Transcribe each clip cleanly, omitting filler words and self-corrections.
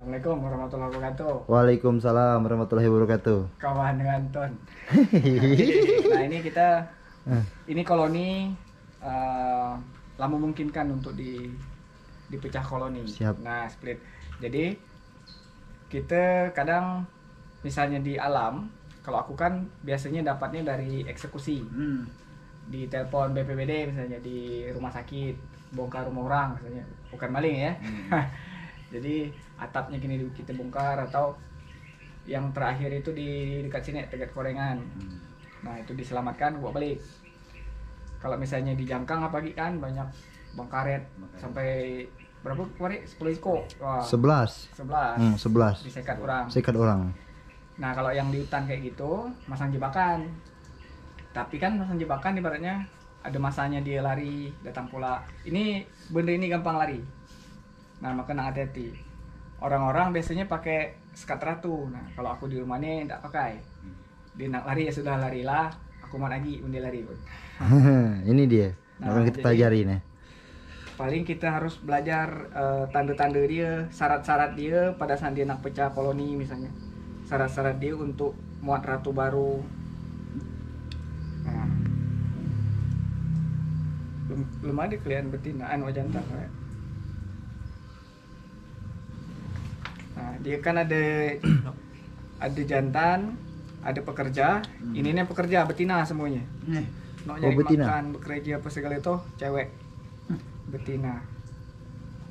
Assalamualaikum warahmatullahi wabarakatuh. Waalaikumsalam warahmatullahi wabarakatuh. Kawan dengan Ton. Nah ini kita, ini koloni lah memungkinkan untuk dipecah koloni. Siap. Nah split. Jadi kita kadang misalnya di alam, kalau aku kan biasanya dapatnya dari eksekusi. Di telepon BPBD misalnya, di rumah sakit, bongkar rumah orang misalnya, bukan maling ya. Jadi atapnya gini kita bongkar, atau yang terakhir itu di dekat sini dekat Korengan. Nah itu diselamatkan bawa balik. Kalau misalnya di Jangkang apalagi kan banyak bang karet sampai berapa kemarin 10 ekor. 11. 11. Disekat orang. Sikat orang. Nah kalau yang di hutan kayak gitu masang jebakan. Tapi kan masang jebakan ibaratnya ada masanya dia lari, datang pula. Ini benda ini gampang lari. Nah makanya hati-hati. Orang-orang biasanya pakai sekat ratu. Nah kalau aku di rumah ini tidak pakai. Dia nak lari ya sudah larilah. Aku mau lagi undi lari pun. Ini dia. Nah, Akan kita jadi pelajari nih. paling kita harus belajar tanda-tanda dia, syarat-syarat dia pada saat dia nak pecah koloni misalnya. Syarat-syarat dia untuk muat ratu baru. Nah, belum ada kelihatan betina wajah jantan. Nah, dia kan ada jantan, ada pekerja. Ini nih pekerja betina semuanya. Nak nyari betina. makan, bekerja apa segala itu cewek. Betina.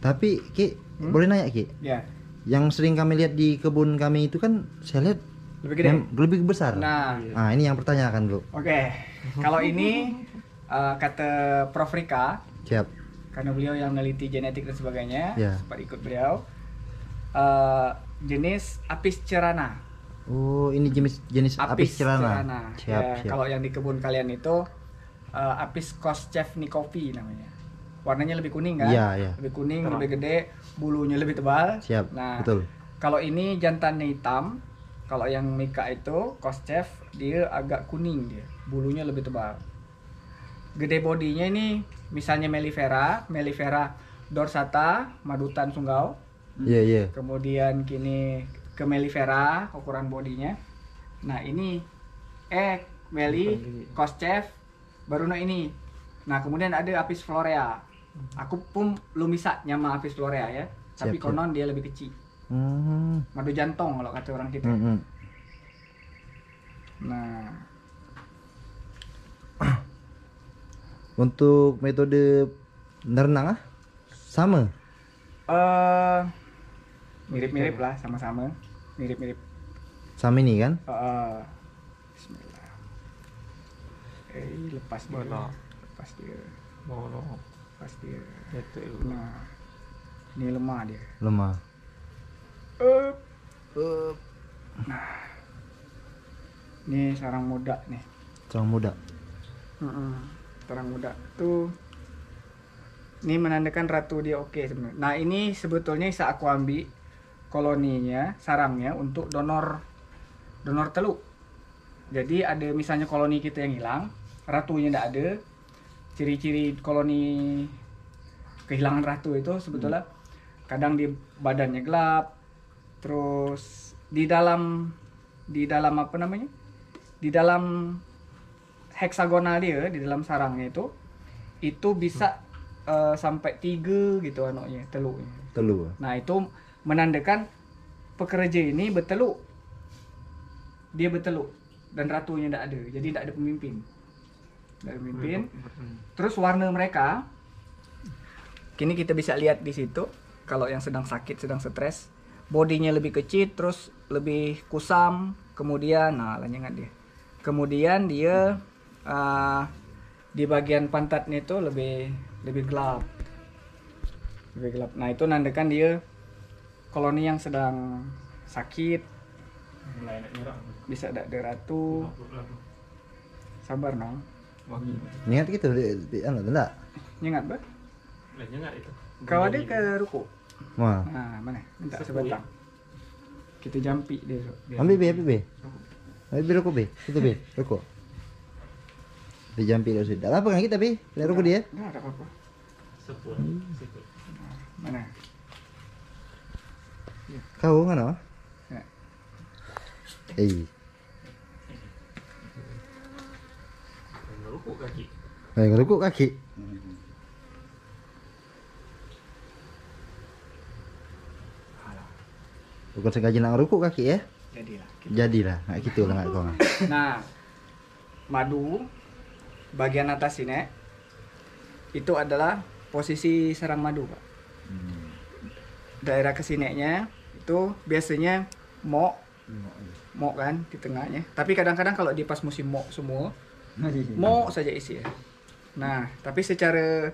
Tapi Ki, boleh nanya Ki? Ya, Yang sering kami lihat di kebun kami itu kan saya lihat lebih gede. lebih besar. Nah, Ini yang pertanyaan dulu. oke. Kalau ini kata Prof Rika, Siap. karena beliau yang meneliti genetik dan sebagainya, Ya. sempat ikut beliau. Jenis Apis cerana. Oh, ini jenis apis cerana. Siap, Ya, siap. kalau yang di kebun kalian itu Apis koschevnikovi namanya. Warnanya lebih kuning kan? Iya, iya. Lebih kuning, lebih gede, bulunya lebih tebal. Siap. Nah, Betul. kalau ini jantannya hitam. Kalau yang Mika itu Koschev, dia agak kuning dia, bulunya lebih tebal. Gede bodinya ini misalnya Mellifera dorsata, madutan sunggau. Iya, iya. Kemudian kini ke Mellifera ukuran bodinya. Nah, ini Koschev baru ini. Nah, kemudian ada Apis florea. Aku pun belum bisa nyama Apis florea ya. Tapi Siap, konon dia lebih kecil. Madu jantung kalau kata orang kita. Nah, Untuk metode berenang sama. mirip-mirip lah, sama-sama. Mirip-mirip. Sama ini kan? Bismillah. Lepas dia. Lepas dia. Lepas dia. Nah, ini lemah dia. Lemah. Nah, ini sarang muda nih. Sarang muda. Sarang muda tuh, ini menandakan ratu dia oke sebenarnya. Nah ini sebetulnya bisa aku ambil koloninya, sarangnya untuk donor teluk. Jadi ada misalnya koloni kita yang hilang, ratunya tidak ada. Ciri-ciri koloni kehilangan ratu itu sebetulnya kadang di badannya gelap, terus di dalam apa namanya, di dalam heksagonal dia, di dalam sarangnya itu bisa sampai 3 gitu anaknya, teluknya. Telur. Nah itu menandakan pekerja ini berteluk, dia berteluk dan ratunya tidak ada, jadi tidak ada pemimpin. Terus warna mereka kini kita bisa lihat di situ. Kalau yang sedang sakit, sedang stres, bodinya lebih kecil, terus lebih kusam. Kemudian, lanjut dia. Kemudian dia di bagian pantatnya itu lebih gelap. Nah itu nandakan dia koloni yang sedang sakit. Bisa ada ratu. Sabar nong. Ingat gitu enggak? Nyengat ba? Nyengat itu. Kau ada ke ruko? Wah. Nah, mana? Minta sebatang. Kita jampi dia. Ambil B. Ambil rokok B. Itu B, rokok. Dijampi dulu sudah. Apa kan kita B? Lihat rokok dia. Enggak ada apa-apa. Sepul. Mana? Kau kan oh? Ya. Ngerukuk kaki. Ngerukuk kaki. Bukan sengaja nak ngerukuk kaki ya? Jadilah. Jadilah, nggak gitu lah nggak kau. Nah, madu bagian atas ini itu adalah posisi sarang madu, Pak. Daerah kesininya itu biasanya mok kan di tengahnya. Tapi kadang-kadang kalau di pas musim mok semua, mok saja isi ya. Nah, tapi secara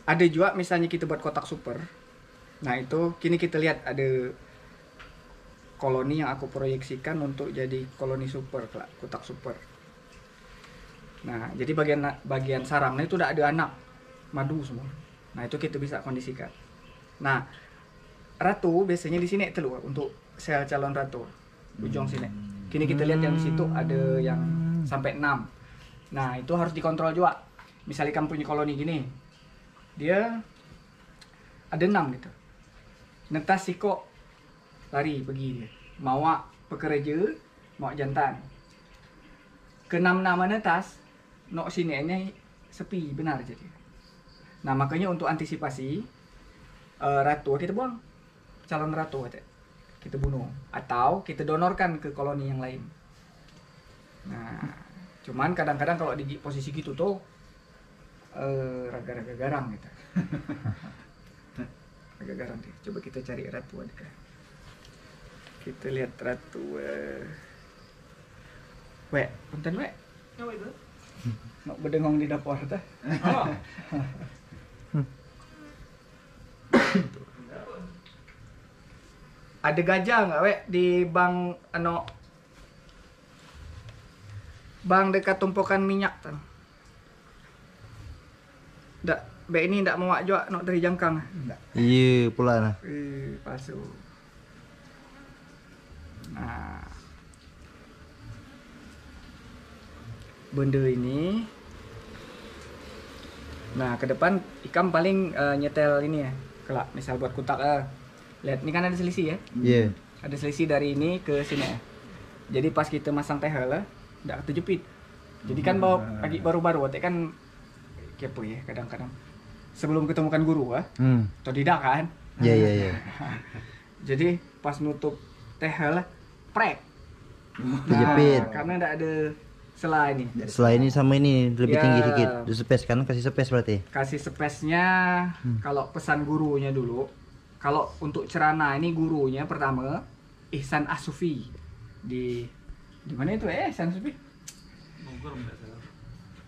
ada juga misalnya kita buat kotak super. Nah, itu kini kita lihat ada koloni yang aku proyeksikan untuk jadi koloni super, kotak super. Nah, jadi bagian sarangnya itu udah ada anak madu semua. Nah, itu kita bisa kondisikan. Nah, ratu biasanya di sini telur untuk sel calon ratu. Ujung sini. Kini kita lihat yang di situ ada yang sampai 6. Nah, itu harus dikontrol juga. Misalnya kamu punya koloni gini. Dia ada 6 gitu. Netas siko lari pergi dia. Mawa pekerja, mawa jantan. Ke-6 nama netas, nok sini ini sepi benar jadi. Nah, makanya untuk antisipasi ratu kita buang. Calon ratu kita bunuh atau kita donorkan ke koloni yang lain. Nah, cuman kadang-kadang kalau di posisi gitu tuh raga-raga garang gitu. Raga garang deh. Coba kita cari ratu ada. Kita lihat ratu. Wek, punten wek. Apa itu? Nak berdengong di dapur tah. Oh. Ada gajah nggak wek di bank bank dekat tumpukan minyak tuh. Ndak, be ini ndak mau juga nok dari jangkang. Ndak. Iya pula nah. Palsu. Nah. Benda ini. Nah, ke depan ikan paling nyetel ini ya. Kelak misal buat kotak lihat ini kan ada selisih ya. Iya. Ada selisih dari ini ke sini ya. Jadi pas kita masang tehel ndak terjepit. Jadi kan baru-baru kan kepo ya kadang-kadang. Sebelum ketemukan guru atau tidak kan? Iya. Jadi pas nutup tehel prek. Terjepit. Karena ndak ada selah ini. Setelah ini sama ini lebih Ya. tinggi dikit. Di space kan kasih space berarti. Kasih space-nya kalau pesan gurunya dulu. Kalau untuk cerana ini gurunya pertama Ihsan Asufi di mana itu Ihsan Asufi? Bogor enggak salah.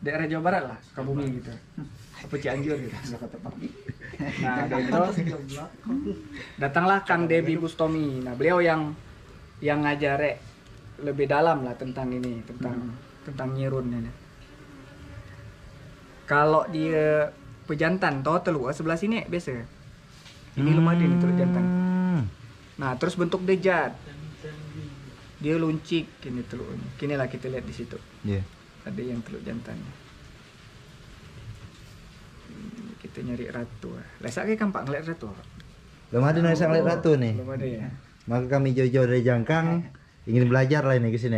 Daerah Jawa Barat lah, Sukabumi gitu. Apa Cianjur gitu. Nah, dari itu datanglah Kang Debi Bustomi. Nah, beliau yang ngajare lebih dalam lah tentang ini, tentang nyirun ini. Kalau dia pejantan toh telur sebelah sini biasa. Ini lumayan itu jantan. Nah, terus bentuk dejat. Dia luncik kini telurnya. Kini lah kita lihat di situ. Iya. Ada yang telur jantannya. Kita nyari ratu. Lesak ke kampak ngeliat ratu. Belum ada nasi ngeliat ratu nih. Belum ada ya. Maka kami jauh-jauh dari Jangkang ingin belajar lah ini ke sini.